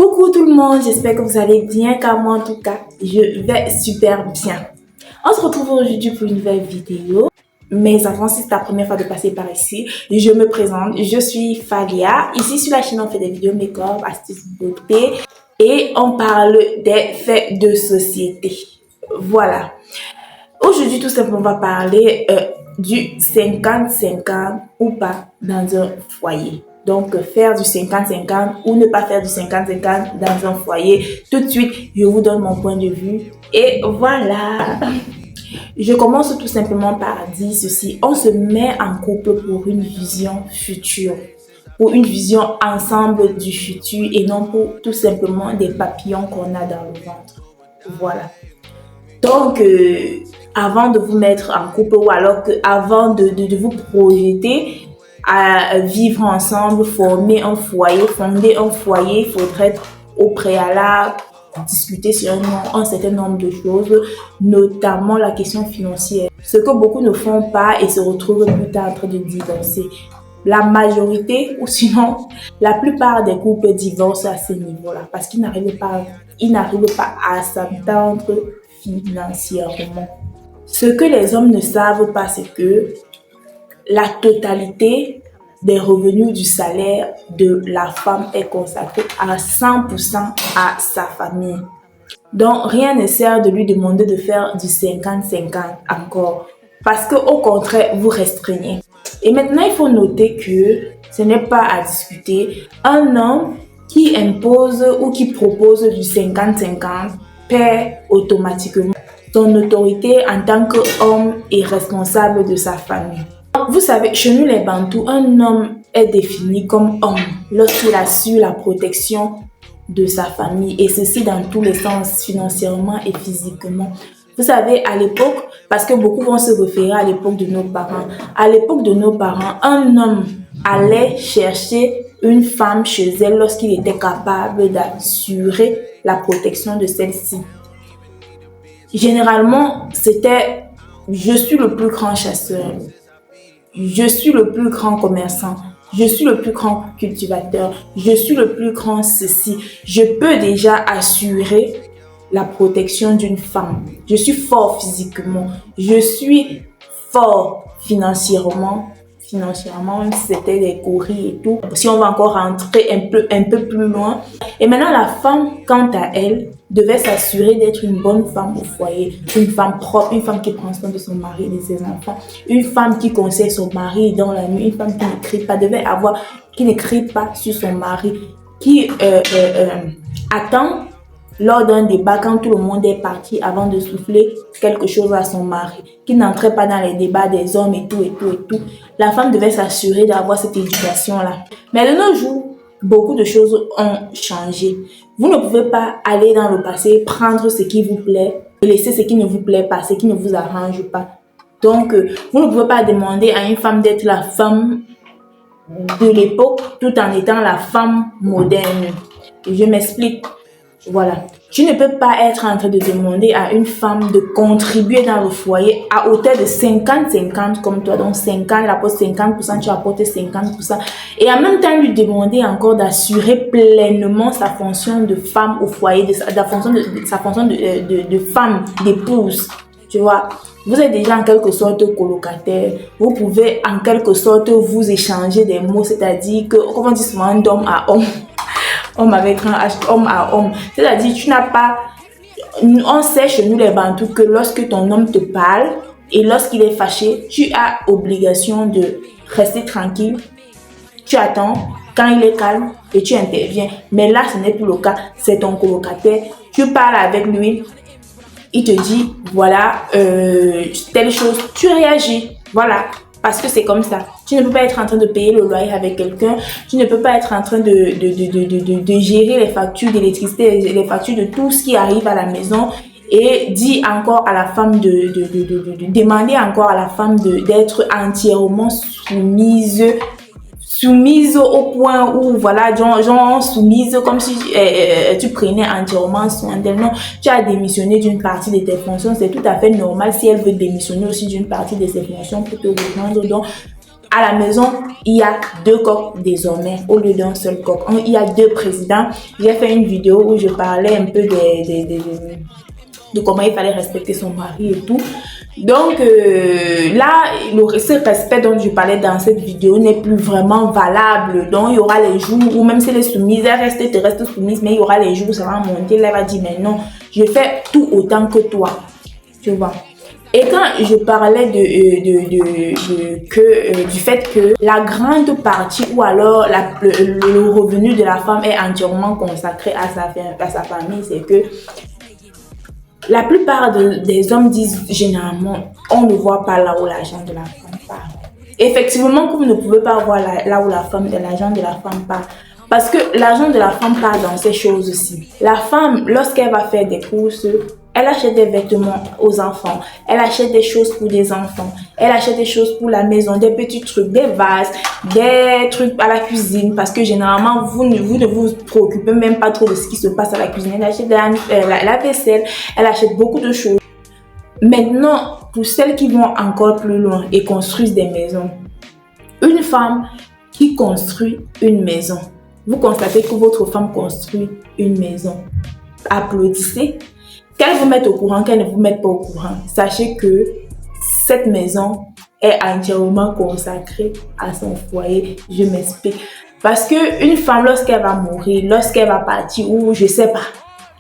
Coucou tout le monde, j'espère que vous allez bien, car moi en tout cas, je vais super bien. On se retrouve aujourd'hui pour une nouvelle vidéo. Mais avant, si c'est ta première fois de passer par ici, je me présente, je suis Falia. Ici sur la chaîne, on fait des vidéos make-up, astuces beauté et on parle des faits de société. Voilà. Aujourd'hui, tout simplement, on va parler du 50-50 ou pas dans un foyer. Donc, faire du 50-50 ou ne pas faire du 50-50 dans un foyer. Tout de suite, je vous donne mon point de vue. Et voilà. Je commence tout simplement par dire ceci. On se met en couple pour une vision future. Pour une vision ensemble du futur et non pour tout simplement des papillons qu'on a dans le ventre. Voilà. Donc, avant de vous mettre en couple ou alors avant de vous projeter à vivre ensemble, fonder un foyer, il faudrait au préalable discuter sur un certain nombre de choses, notamment la question financière. Ce que beaucoup ne font pas et se retrouvent plus tard en train de divorcer. La majorité ou sinon la plupart des couples divorcent à ce niveau-là parce qu'ils n'arrivent pas à s'entendre financièrement. Ce que les hommes ne savent pas, c'est que la totalité des revenus du salaire de la femme est consacrée à 100% à sa famille. Donc, rien ne sert de lui demander de faire du 50-50 encore. Parce qu'au contraire, vous restreignez. Et maintenant, il faut noter que ce n'est pas à discuter. Un homme qui impose ou qui propose du 50-50 perd automatiquement son autorité en tant qu'homme et responsable de sa famille. Vous savez, chez nous les Bantous, un homme est défini comme homme lorsqu'il assure la protection de sa famille et ceci dans tous les sens, financièrement et physiquement. Vous savez, à l'époque, parce que beaucoup vont se référer à l'époque de nos parents, à l'époque de nos parents, un homme allait chercher une femme chez elle lorsqu'il était capable d'assurer la protection de celle-ci. Généralement, c'était « je suis le plus grand chasseur ». Je suis le plus grand commerçant, je suis le plus grand cultivateur, je suis le plus grand ceci. Je peux déjà assurer la protection d'une femme. Je suis fort physiquement, je suis fort financièrement, même si c'était des gorilles et tout. Si on va encore rentrer un peu plus loin. Et maintenant, la femme, quant à elle, devait s'assurer d'être une bonne femme au foyer, une femme propre, une femme qui prend soin de son mari et de ses enfants, une femme qui conseille son mari dans la nuit, une femme qui ne crie pas, qui ne crie pas sur son mari, qui attend lors d'un débat quand tout le monde est parti avant de souffler quelque chose à son mari, qui n'entrait pas dans les débats des hommes et tout. La femme devait s'assurer d'avoir cette éducation-là. Mais de nos jours, beaucoup de choses ont changé. Vous ne pouvez pas aller dans le passé, prendre ce qui vous plaît et laisser ce qui ne vous plaît pas, ce qui ne vous arrange pas. Donc, vous ne pouvez pas demander à une femme d'être la femme de l'époque tout en étant la femme moderne. Et je m'explique. Voilà. Tu ne peux pas être en train de demander à une femme de contribuer dans le foyer à hauteur de 50-50 comme toi. Donc 50, elle apporte 50%, tu apportes 50%. Et en même temps, lui demander encore d'assurer pleinement sa fonction de femme au foyer, sa fonction de femme, d'épouse. Tu vois, vous êtes déjà en quelque sorte colocataire. Vous pouvez en quelque sorte vous échanger des mots, c'est-à-dire que, comme on dit souvent, d'homme à homme. Homme avec un H, homme à homme. C'est-à-dire, tu n'as pas... On sait chez nous les Bantous que lorsque ton homme te parle et lorsqu'il est fâché, tu as obligation de rester tranquille. Tu attends quand il est calme et tu interviens. Mais là, ce n'est plus le cas. C'est ton colocataire. Tu parles avec lui. Il te dit, voilà, telle chose. Tu réagis. Voilà. Parce que c'est comme ça. Tu ne peux pas être en train de payer le loyer avec quelqu'un. Tu ne peux pas être en train de gérer les factures d'électricité, les factures de tout ce qui arrive à la maison et dire encore à la femme demander encore à la femme d'être entièrement soumise au point où, voilà, genre soumise comme si tu prenais entièrement soin d'elle. Non, tu as démissionné d'une partie de tes fonctions. C'est tout à fait normal si elle veut démissionner aussi d'une partie de ses fonctions pour te rejoindre. Donc, À la maison, il y a 2 coqs désormais, au lieu d'un seul coq. Il y a 2 présidents. J'ai fait une vidéo où je parlais un peu de comment il fallait respecter son mari et tout. Donc là, ce respect dont je parlais dans cette vidéo n'est plus vraiment valable. Donc il y aura les jours où même si elle est soumise, elle te reste soumise, mais il y aura les jours où ça va monter. Là, elle va dire, mais non, je fais tout autant que toi. Tu vois. Et quand je parlais du fait que la grande partie ou alors le revenu de la femme est entièrement consacré à sa famille, c'est que la plupart des hommes disent généralement, on ne voit pas là où l'argent de la femme part. Effectivement, vous ne pouvez pas voir là où l'argent de la femme part. Parce que l'argent de la femme part dans ces choses aussi. La femme, lorsqu'elle va faire des courses, elle achète des vêtements aux enfants, elle achète des choses pour des enfants, elle achète des choses pour la maison, des petits trucs, des vases, des trucs à la cuisine, parce que généralement, vous ne vous préoccupez même pas trop de ce qui se passe à la cuisine. Elle achète la vaisselle, elle achète beaucoup de choses. Maintenant, pour celles qui vont encore plus loin et construisent des maisons, une femme qui construit une maison, vous constatez que votre femme construit une maison, applaudissez. Qu'elle vous mette au courant, qu'elle ne vous mette pas au courant, sachez que cette maison est entièrement consacrée à son foyer. Je m'explique. Parce qu'une femme, lorsqu'elle va mourir, lorsqu'elle va partir, ou je ne sais pas,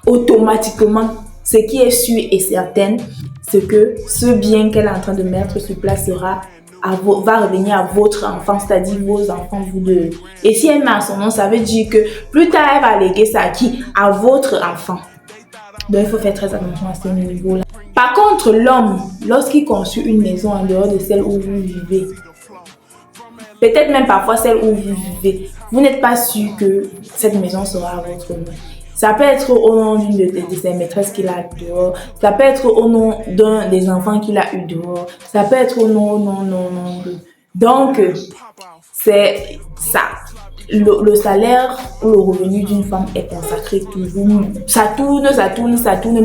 automatiquement, ce qui est sûr et certain, c'est que ce bien qu'elle est en train de mettre sur place va revenir à votre enfant, c'est-à-dire vos enfants, vous deux. Et si elle met à son nom, ça veut dire que plus tard, elle va léguer ça à qui? À votre enfant. Donc, il faut faire très attention à ce niveau-là. Par contre, l'homme, lorsqu'il construit une maison en dehors de celle où vous vivez, peut-être même parfois celle où vous vivez, vous n'êtes pas sûr que cette maison sera à votre nom. Ça peut être au nom d'une de ses maîtresses qu'il a dehors. Ça peut être au nom d'un des enfants qu'il a eu dehors. Ça peut être au nom. Donc, c'est ça. Le salaire ou le revenu d'une femme est consacré toujours. Ça tourne,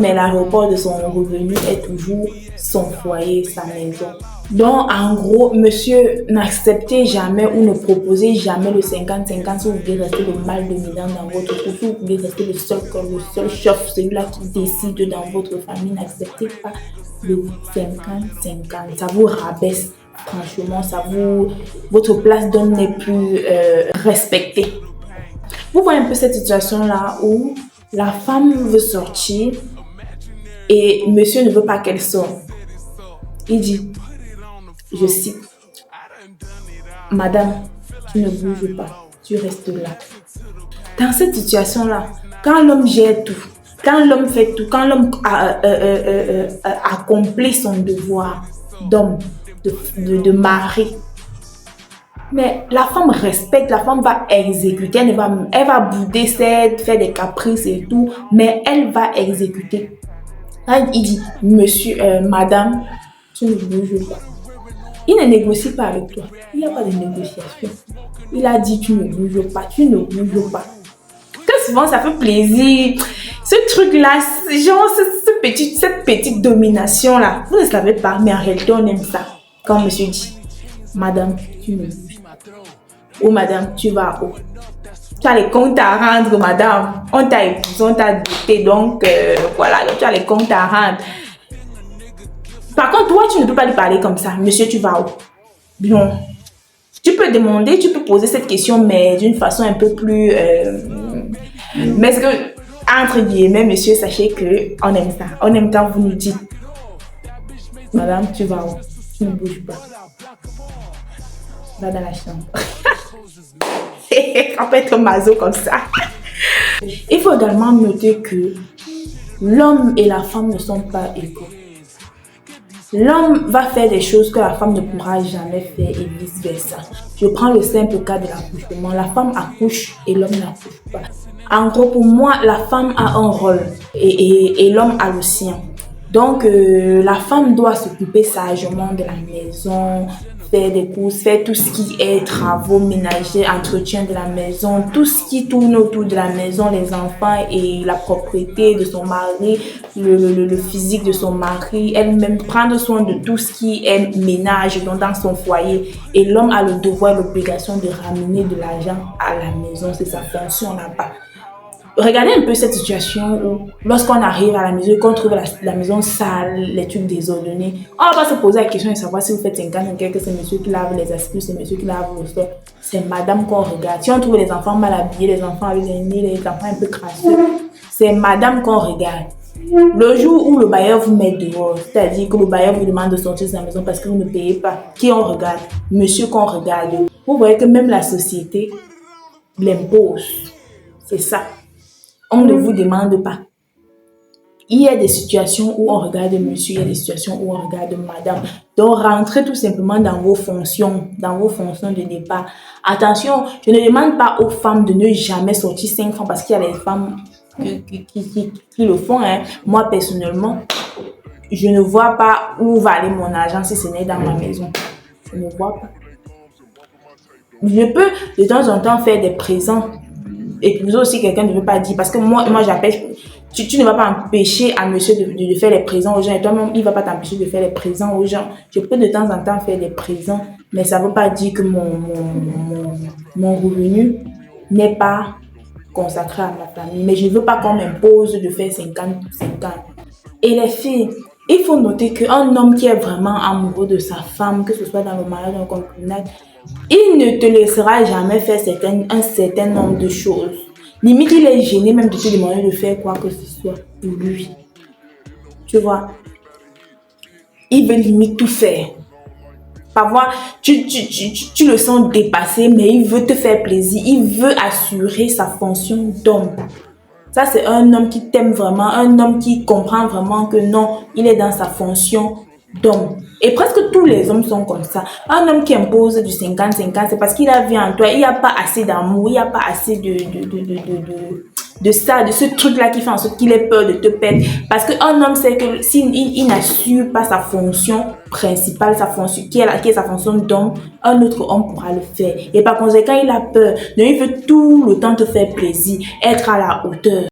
mais l'aéroport de son revenu est toujours son foyer, sa maison. Donc, en gros, monsieur, n'acceptez jamais ou ne proposez jamais le 50-50 si vous voulez rester le mal dominant dans votre couple, si vous voulez rester le seul chef, celui-là qui décide dans votre famille. N'acceptez pas le 50-50. Ça vous rabaisse. Franchement, votre place n'est plus respectée. Vous voyez un peu cette situation-là où la femme veut sortir et monsieur ne veut pas qu'elle sorte. Il dit, je cite, Madame, tu ne bouges pas, tu restes là. Dans cette situation-là, quand l'homme gère tout, quand l'homme fait tout, quand l'homme accomplit son devoir d'homme, de mari, mais la femme respecte, la femme va exécuter, elle va bouder, faire des caprices et tout, mais elle va exécuter. Là, il dit, monsieur, madame, tu ne bouges pas. Il ne négocie pas avec toi. Il n'y a pas de négociation. Il a dit, tu ne bouges pas, tu ne bouges pas. Très souvent, ça fait plaisir. Ce truc-là, genre, cette petite domination-là, vous ne savez pas, mais en réalité, on aime ça. Quand monsieur dit, madame, tu ne bouges pas. Ou madame, tu vas où? Tu as les comptes à rendre, madame. On t'a épousé, on t'a doté, donc voilà, donc tu as les comptes à rendre. Par contre, toi, tu ne peux pas lui parler comme ça. Monsieur, tu vas où? Bon, tu peux demander, tu peux poser cette question, mais d'une façon un peu plus... mais ce que, entre guillemets, monsieur, sachez qu'on aime ça. On aime quand vous nous dites, madame, tu vas où? Tu ne bouges pas. Va dans la chambre. On peut être maso comme ça. Il faut également noter que l'homme et la femme ne sont pas égaux. L'homme va faire des choses que la femme ne pourra jamais faire et vice versa. Je prends le simple cas de l'accouchement. La femme accouche et l'homme n'accouche pas. En gros, pour moi, la femme a un rôle et l'homme a le sien. Donc, la femme doit s'occuper sagement de la maison, faire des courses, faire tout ce qui est travaux ménagers, entretien de la maison, tout ce qui tourne autour de la maison, les enfants et la propriété de son mari, le physique de son mari, elle-même prendre soin de tout ce qui est ménage dans son foyer. Et l'homme a le devoir et l'obligation de ramener de l'argent à la maison, c'est sa fonction là-bas. Regardez un peu cette situation où, lorsqu'on arrive à la maison et qu'on trouve la maison sale, les trucs désordonnés, on va pas se poser la question de savoir si vous faites 50 que c'est monsieur qui lave les aspirations, c'est monsieur qui lave le sol. C'est madame qu'on regarde. Si on trouve les enfants mal habillés, les enfants avec les nez, les enfants un peu crasseux, c'est madame qu'on regarde. Le jour où le bailleur vous met dehors, c'est-à-dire que le bailleur vous demande de sortir de la maison parce que vous ne payez pas, qui on regarde? Monsieur qu'on regarde. Vous voyez que même la société l'impose. C'est ça. On ne vous demande pas. Il y a des situations où on regarde monsieur, il y a des situations où on regarde madame. Donc, rentrez tout simplement dans vos fonctions de départ. Attention, je ne demande pas aux femmes de ne jamais sortir 5 francs parce qu'il y a des femmes qui le font. Hein. Moi, personnellement, je ne vois pas où va aller mon argent si ce n'est dans ma maison. Je ne vois pas. Je peux de temps en temps faire des présents. Et puis aussi, quelqu'un ne veut pas dire. Parce que moi j'appelle. Tu ne vas pas empêcher à monsieur de faire les présents aux gens. Et toi-même, il ne va pas t'empêcher de faire les présents aux gens. Je peux de temps en temps faire des présents. Mais ça ne veut pas dire que mon revenu n'est pas consacré à ma famille. Mais je ne veux pas qu'on m'impose de faire 50-50. Et les filles, il faut noter qu'un homme qui est vraiment amoureux de sa femme, que ce soit dans le mariage ou dans le concubinage, il ne te laissera jamais faire un certain nombre de choses. Limite, il est gêné même de te demander de faire quoi que ce soit pour lui. Tu vois? Il veut limite tout faire. Parfois, tu le sens dépassé, mais il veut te faire plaisir. Il veut assurer sa fonction d'homme. Ça, c'est un homme qui t'aime vraiment, un homme qui comprend vraiment que non, il est dans sa fonction d'homme. Et presque tous les hommes sont comme ça. Un homme qui impose du 50-50, c'est parce qu'il a vu en toi, il n'y a pas assez d'amour, il n'y a pas assez de ça, de ce truc-là qui fait en sorte qu'il ait peur de te perdre. Parce qu'un homme sait que s'il n'assure pas sa fonction principale, sa fonction, qui est sa fonction d'homme, un autre homme pourra le faire. Et par conséquent, il a peur. Donc, il veut tout le temps te faire plaisir, être à la hauteur.